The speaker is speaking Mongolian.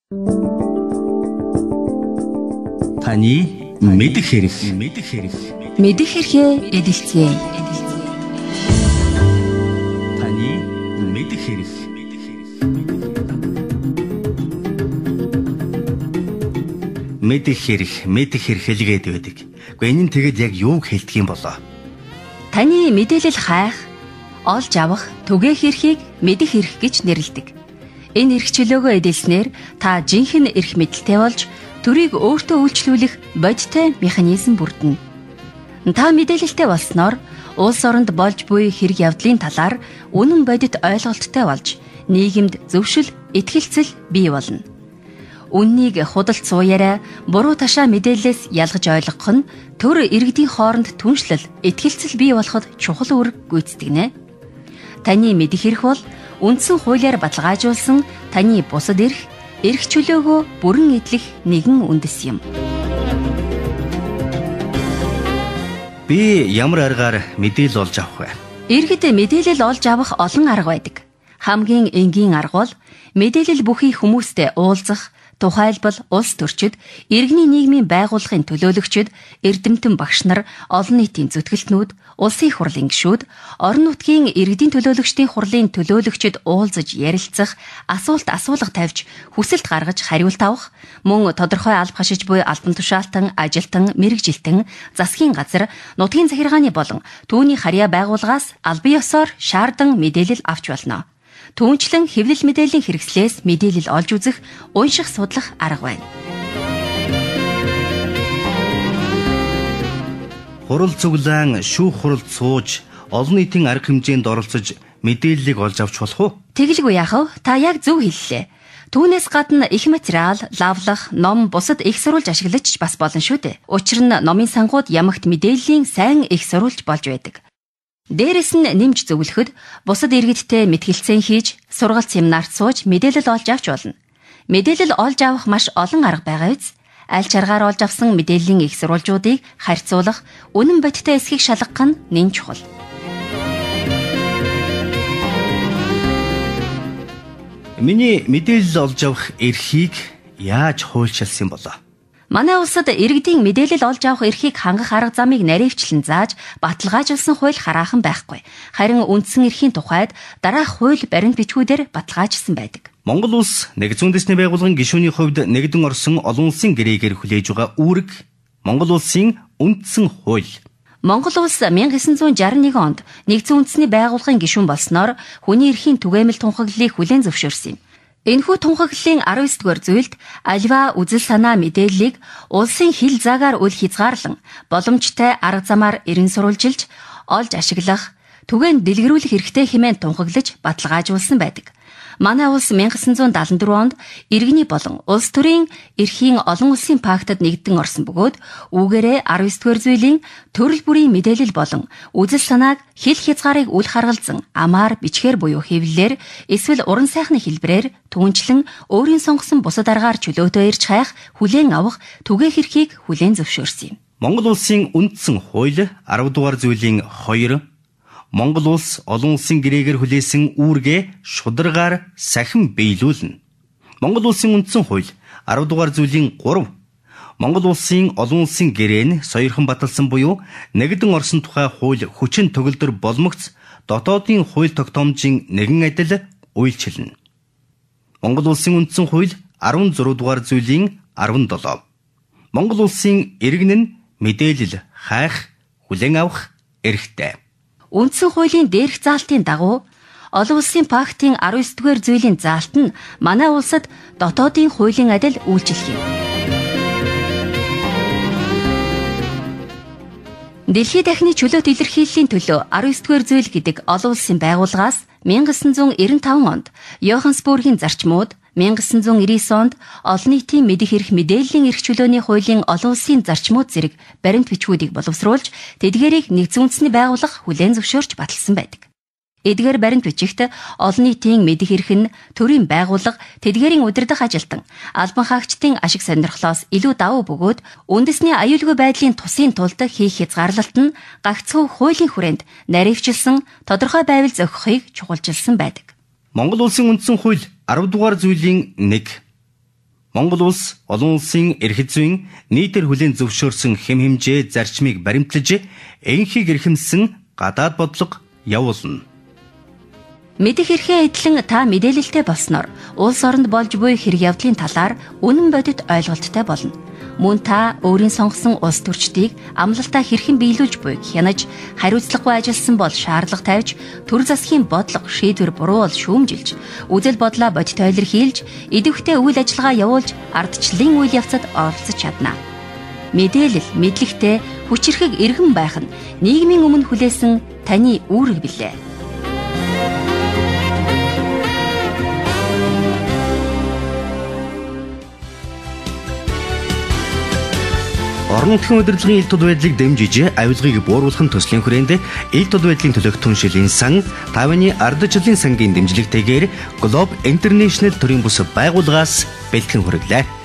Таны мэдэх хэрэг. Мэдэх хэрэгээ эдэлцгээе. Таны мэдэх хэрэг. Мэдэх хэрэг хэлгээд байдаг. Гэхдээ энэ нь тэгэд яг юуг хэлдэг юм болоо? Таны мэдээлэл хайх, олж авах, түгээх эрхийг мэдэх эрх гэж нэрлэдэг. Энэ эрх чөлөөгөө эдэлснээр та жинхэнэ эрх мэдэлтэй болж төрийг өөртөө үйлчлүүлэх бодиттой механизм бүрдэнэ. Та мэдээлэлтэй болсноор улс оронд болж буй хэрэг явдлын талаар үнэн бодит ойлголттой болж нийгэмд зөвшөл, итгэлцэл бий болно. Үннийг худалд сууяараа буруу ташаа мэдээллээс ялгаж ойлгох нь төр иргэдийн хооронд түншлэл, итгэлцэл бий болоход чухал үүрэг гүйцэтгэнэ. Таны мэдэх эрх бол үндсэн хуулиар баталгаажуулсан таны бусад эрх чөлөөгөө бүрэн эдлэх нэгэн үндэс юм. Би ямар аргаар мэдээлэл олж авах вэ? Иргэд мэдээлэл олж авах олон арга байдаг. Хамгийн энгийн арга бол мэдээлэл бүхий хүмүүстэй уулзах, тухайлбал улс төрчид, иргэний нийгмийн байгууллагын төлөөлөгчид, эрдэмтэн багш нар, олон нийтийн зүтгэлтнүүд, улсын их хурлын гишүүд, орон нутгийн иргэдийн төлөөлөгчдийн хурлын төлөөлөгчид уулзаж ярилцах, асуулга тавьж, хүсэлт гаргаж хариулт авах, мөн тодорхой алба хашиж буй албан тушаалтан, ажилтан, мэргэжилтэн, засгийн газар, нутгийн захиргааны болон түүний харьяа байгууллагаас албан ёсоор шаардсан мэдээлэл авч болно. Түүнчлэн хэвлэл мэдээллийн хэрэгслээс мэдээлэл олж үзэх, унших, судлах арга байна. Хурал цуглаан шүүх хуралд сууж, олон нийтийн арга хэмжээнд оролцож мэдээллийг олж авч болох уу? Тэгэлгүй яахав? Та яг зөв хэллээ. Түүнээс гадна их материал, лавлах, ном, бусад их сурвалж ашиглаж бас болно шүү дээ. Учир нь номын сангууд ямагт мэдээллийн сайн их сурвалж болж байдаг. Дээрээс нь нэмж зөвлөхөд бусад иргэдтэй мэтгэлцэн хийж, сургалт семинарт сууж мэдээлэл олж авч болно. Мэдээлэл олж авах маш олон арга байгаа биз? Аль чаргаар олж авсан мэдээллийн их сурвалжуудыг харьцуулах, үнэн бодиттой эсхийг шалгах нь нэн чухал. Миний мэдээлэл олж авах эрхийг яаж хуульчилсан болоо? Манай улсад иргэдийн мэдээлэл олж авах эрхийг хангах арга замыг наривчлан зааж баталгаажуулсан хууль хараахан байхгүй. Харин үндсэн эрхийн тухайд дараах хууль баримт бичгүүдээр баталгаажсан байдаг. Монгол улс нэгдсэн үндэсний байгууллагын гишүүний хувьд нэгдэн орсон олон улсын гэрээгээр хүлээж байгаа үүрэг Монгол улсын үндсэн хууль. Монгол улс 1961 онд нэгдсэн үндэсний байгууллагын гишүүн болсноор хүний эрхийн түгээмэл тунхаглалыг хүлээн зөвшөөрсөн юм. Энэхүү тунхаглалын 19-р зүйлд аливаа үзэл санаа мэдээллийг улсын хил заагаар үл хязгаарлан боломжтой арга замаар эрен сурвалжилж, олж ашиглах, түгээн дэлгэрүүлэх эрхтэй хэмээн тунхаглаж баталгаажуулсан байдаг. Манай улс 1974 онд иргэний болон улс төрийн эрхийн олон улсын пактад нэгдэн орсон бөгөөд үүгээрээ 19-р зүйлийн төрөл бүрийн мэдээлэл болон үзэл санааг хил хязгаарыг үл харгалзан амаар бичгээр буюу хэвлэлээр эсвэл уран сайхны хэлбэрээр түүнчлэн өөрийн сонгосон бусад аргаар чөлөөтөө ирж хайх, хүлээн авах, түгээх эрхийг хүлээн зөвшөөрсөн юм. Монгол улсын үндсэн хууль 10 дугаар зүйлийн 2 Монгол улс олон улсын гэрээгээр хүлээсэн үүргээ шударгаар сахин биелүүлнэ. Монгол улсын үндсэн хууль 10 дугаар зүйлийн 3 Монгол улсын олон улсын гэрээ нь соёрхон баталсан буюу нэгдэн орсон тухай хууль хүчин төгөлдөр болмогц дотоодын хууль тогтоомжийн нэгэн адил үйлчилнэ. Монгол улсын үндсэн хууль 16 дугаар зүйлийн 17 Монгол улсын иргэн нь мэдээлэл хайх, хүлээн авах эрхтэй. Үндсэн хуулийн дээрх заалтын дагуу олон улсын пактын 19-р зүйлийн заалт нь манай улсад дотоодын хуулийн адил үйлчлэх юм. Дэлхийд дахины чөлөөт илэрхийллийн төлөө 19-р зүйл гэдэг олон улсын байгууллагаас 1995 онд Йоханнесбургийн зарчмууд, 1999 онд олон нийтийн мэдэх эрх мэдээллийн эрх чөлөөний хуулийн олон улсын зарчмууд зэрэг баримт бичгүүдийг боловсруулж, тэдгээрийг нэгдсэн үндэсний байгууллага хүлээн зөвшөөрч баталсан байдаг. Эдгээр баримт бичигт олон нийтийн мэдэх эрх нь төрийн байгууллага, тэдгээрийн удирдах ажилтан, албан хаагчдын ашиг сонирхлоос илүү давуу бөгөөд үндэсний аюулгүй байдлын тусын тулд хийх хязгаарлалт нь гагцхүү хуулийн хүрээнд наривчилсан тодорхой байвал зохихыг чухалчилсан байдаг. Монгол улсын үндсэн хууль 10 дугаар зүйлийн 1 Монгол улс олон улсын эрх зүйн нийтээр хүлээн зөвшөөрсөн хэм хэмжээ зарчмыг баримтлаж, энхийг эрхэмсэн гадаад бодлого явуулна. Мэдэх эрхээ адилхан та мэдээлэлтэй болсноор улс оронд болж буй хэрэг явдлын талаар үнэн бодит ойлголттой болно. Мөн та өөрийн сонгосон улс төрчдийг амлалтаа хэрхэн биелүүлж буйг хянаж, хариуцлагагүй ажилласан бол шаардлага тавьж, төр засгийн бодлого шийдвэр буруу бол шүүмжилж, үзэл бодлоо бодит илэрхийлж, идэвхтэй үйл ажиллагаа явуулж, ардчлалын үйл явцад оролцож чадна. Мэдээлэл, мэдлэгтэй, хүчирхэг иргэн байх нь нийгмийн өмнө хүлээсэн таны үүрэг билээ. Орон нутгийн удирдлагын ил тод байдлыг дэмжиж, авилгыг бууруулах нь төслийн хүрээнд ил тод байдлын төлөөх түншлийн сан, Тайваны ардчлалын сангийн дэмжлэгтэйгээр Globe International төрийн бүс байгууллагаас бэлтгэн хүргэлээ.